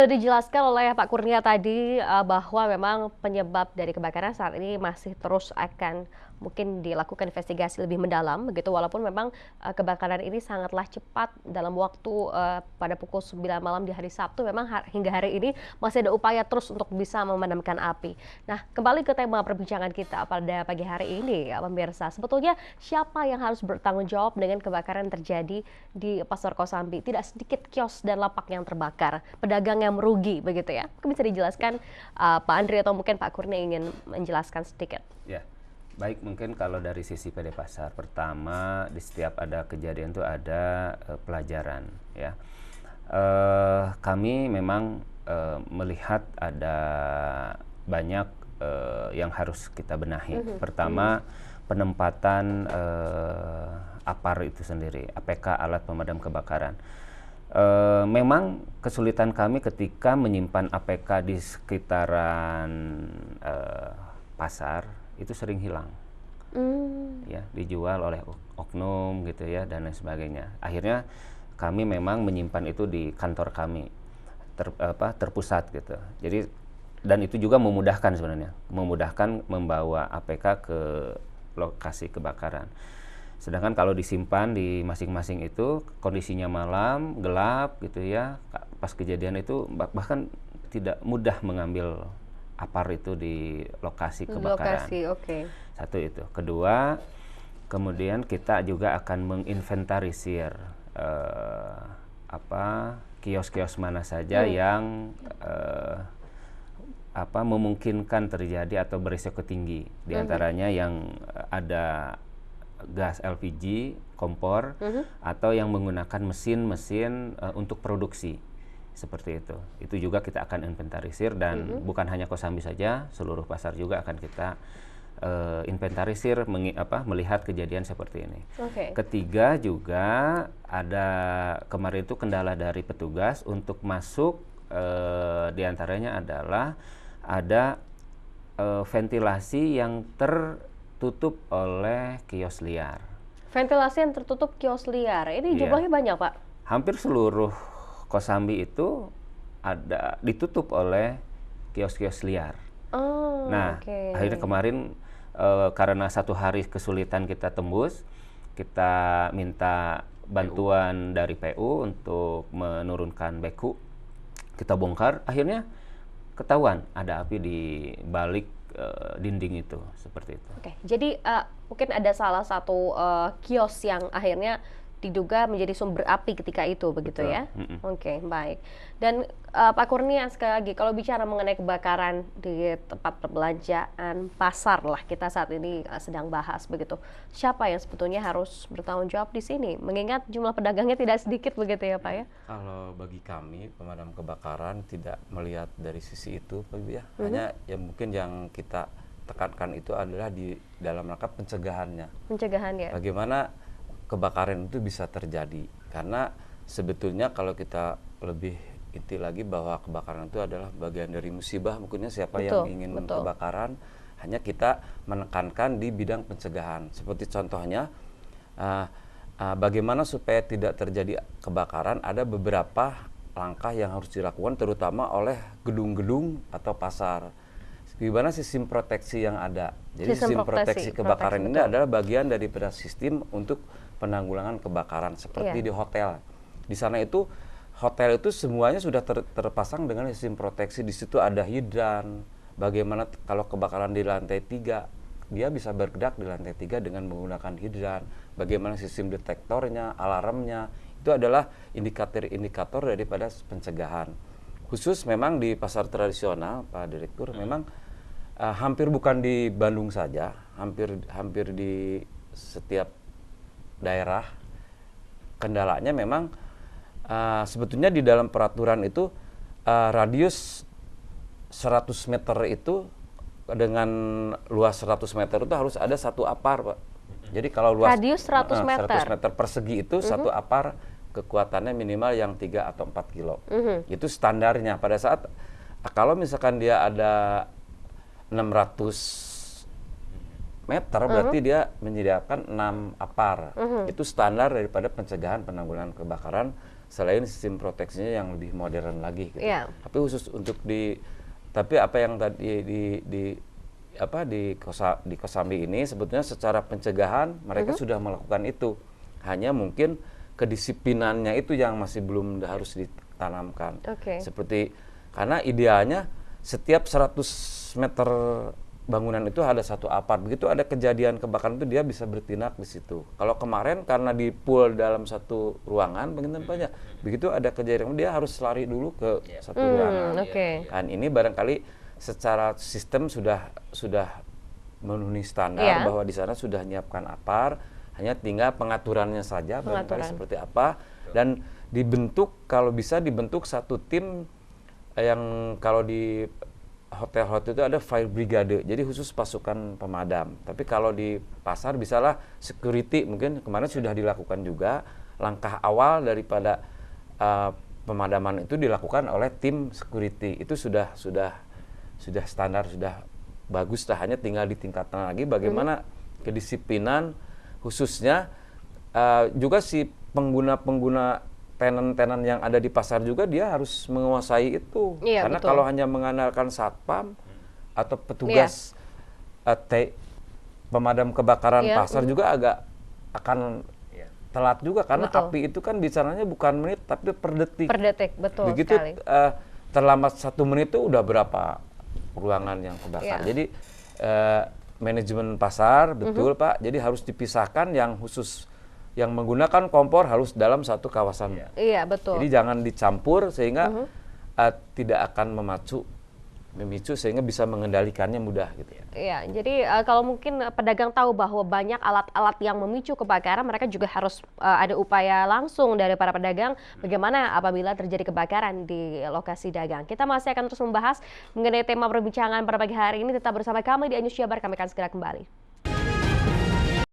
Sudah dijelaskan oleh Pak Kurnia tadi bahwa memang penyebab dari kebakaran saat ini masih terus akan mungkin dilakukan investigasi lebih mendalam begitu, walaupun memang kebakaran ini sangatlah cepat dalam waktu pada pukul 9 malam di hari Sabtu, memang hingga hari ini masih ada upaya terus untuk bisa memadamkan api. Nah, kembali ke tema perbincangan kita pada pagi hari ini ya pemirsa, sebetulnya siapa yang harus bertanggung jawab dengan kebakaran yang terjadi di Pasar Kosambi? Tidak sedikit kios dan lapak yang terbakar, pedagang yang merugi begitu ya. Mungkin bisa dijelaskan Pak Andri atau mungkin Pak Kurnia ingin menjelaskan sedikit. Ya, baik, mungkin kalau dari sisi PD Pasar, pertama di setiap ada kejadian itu ada pelajaran ya. Kami memang melihat ada banyak yang harus kita benahi. Pertama, penempatan APAR itu sendiri, APK, alat pemadam kebakaran. Memang kesulitan kami ketika menyimpan APK di sekitaran pasar itu sering hilang, ya, dijual oleh oknum gitu ya dan lain sebagainya. Akhirnya kami memang menyimpan itu di kantor kami terpusat gitu. Jadi dan itu juga memudahkan sebenarnya, memudahkan membawa APK ke lokasi kebakaran. Sedangkan kalau disimpan di masing-masing itu kondisinya malam, gelap gitu ya, pas kejadian itu bahkan tidak mudah mengambil APAR itu di lokasi kebakaran. Lokasi, oke. Satu itu. Kedua, kemudian kita juga akan menginventarisir kios-kios mana saja yang memungkinkan terjadi atau berisiko tinggi. Di antaranya yang ada gas LPG, kompor, atau yang menggunakan mesin-mesin untuk produksi. Seperti itu. Itu juga kita akan inventarisir dan bukan hanya Kosambi saja, seluruh pasar juga akan kita inventarisir, melihat kejadian seperti ini. Ketiga juga ada kemarin itu kendala dari petugas untuk masuk, diantaranya adalah ada ventilasi yang tertutup oleh kios liar. Ventilasi yang tertutup kios liar, ini jumlahnya banyak Pak? Hampir seluruh Kosambi itu ada ditutup oleh kios-kios liar. Akhirnya kemarin karena satu hari kesulitan kita tembus, kita minta bantuan dari PU untuk menurunkan beku. Kita bongkar, akhirnya ketahuan ada api di balik dinding itu, seperti itu. Jadi mungkin ada salah satu kios yang akhirnya diduga menjadi sumber api ketika itu, begitu. Betul. Ya? Baik. Dan Pak Kurnia, sekali lagi, kalau bicara mengenai kebakaran di tempat perbelanjaan, pasar lah kita saat ini sedang bahas begitu. Siapa yang sebetulnya harus bertanggung jawab di sini? Mengingat jumlah pedagangnya tidak sedikit begitu ya Pak ya? Kalau bagi kami pemadam kebakaran tidak melihat dari sisi itu Pak Ibu ya. Hanya yang mungkin yang kita tekankan itu adalah di dalam rangka pencegahannya. Pencegahannya. Bagaimana kebakaran itu bisa terjadi, karena sebetulnya kalau kita lebih inti lagi bahwa kebakaran itu adalah bagian dari musibah, mungkinnya siapa yang ingin kebakaran, hanya kita menekankan di bidang pencegahan. Seperti contohnya bagaimana supaya tidak terjadi kebakaran, ada beberapa langkah yang harus dilakukan terutama oleh gedung-gedung atau pasar. Gimana sistem proteksi yang ada. Jadi sistem proteksi kebakaran ini adalah bagian daripada sistem untuk penanggulangan kebakaran seperti di hotel. Di sana itu hotel itu semuanya sudah terpasang dengan sistem proteksi. Di situ ada hidran. Bagaimana kalau kebakaran di lantai 3, dia bisa bergerak di lantai 3 dengan menggunakan hidran. Bagaimana sistem detektornya, alarmnya. Itu adalah indikator-indikator daripada pencegahan. Khusus memang di pasar tradisional, Pak Direktur, memang hampir bukan di Bandung saja, hampir di setiap daerah. Kendalanya memang sebetulnya di dalam peraturan itu radius 100 meter itu dengan luas 100 meter itu harus ada satu APAR, Pak. Jadi kalau luas radius 100 meter. 100 meter persegi itu satu APAR kekuatannya minimal yang 3 atau 4 kilo. Itu standarnya. Pada saat kalau misalkan dia ada 600 meter, berarti dia menyediakan 6 APAR. Itu standar daripada pencegahan penanggulangan kebakaran selain sistem proteksinya yang lebih modern lagi gitu. Iya. Tapi khusus untuk tapi apa yang tadi di Kosambi ini sebetulnya secara pencegahan mereka sudah melakukan itu. Hanya mungkin kedisiplinannya itu yang masih belum harus ditanamkan. Seperti karena idealnya setiap 100 meter bangunan itu ada satu apart. Begitu ada kejadian kebakaran itu dia bisa bertindak di situ. Kalau kemarin karena di pool dalam satu ruangan, begitu ada kejadian dia harus lari dulu ke satu ruangan. Dan ini barangkali secara sistem sudah memenuhi standar bahwa di sana sudah menyiapkan apart, hanya tinggal pengaturannya saja barangkali seperti apa. Dan kalau bisa dibentuk satu tim yang kalau di hotel-hotel itu ada fire brigade, jadi khusus pasukan pemadam. Tapi kalau di pasar bisalah security, mungkin kemarin sudah dilakukan juga. Langkah awal daripada pemadaman itu dilakukan oleh tim security. Itu sudah standar, sudah bagus. Hanya tinggal ditingkatkan lagi bagaimana kedisiplinan, khususnya juga si pengguna tenan-tenan yang ada di pasar juga dia harus menguasai itu. Karena kalau hanya mengandalkan satpam atau petugas pemadam kebakaran pasar juga agak akan telat juga, karena api itu kan bicaranya bukan menit tapi per detik. Per detik, betul. Begitu terlambat 1 menit itu udah berapa ruangan yang kebakar. Jadi manajemen pasar betul Pak, jadi harus dipisahkan yang khusus yang menggunakan kompor harus dalam satu kawasan. Iya, betul. Jadi jangan dicampur sehingga tidak akan memicu sehingga bisa mengendalikannya mudah gitu ya. Iya, jadi kalau mungkin pedagang tahu bahwa banyak alat-alat yang memicu kebakaran, mereka juga harus ada upaya langsung dari para pedagang bagaimana apabila terjadi kebakaran di lokasi dagang. Kita masih akan terus membahas mengenai tema perbincangan pada pagi hari ini. Tetap bersama kami di iNews Jabar, kami akan segera kembali.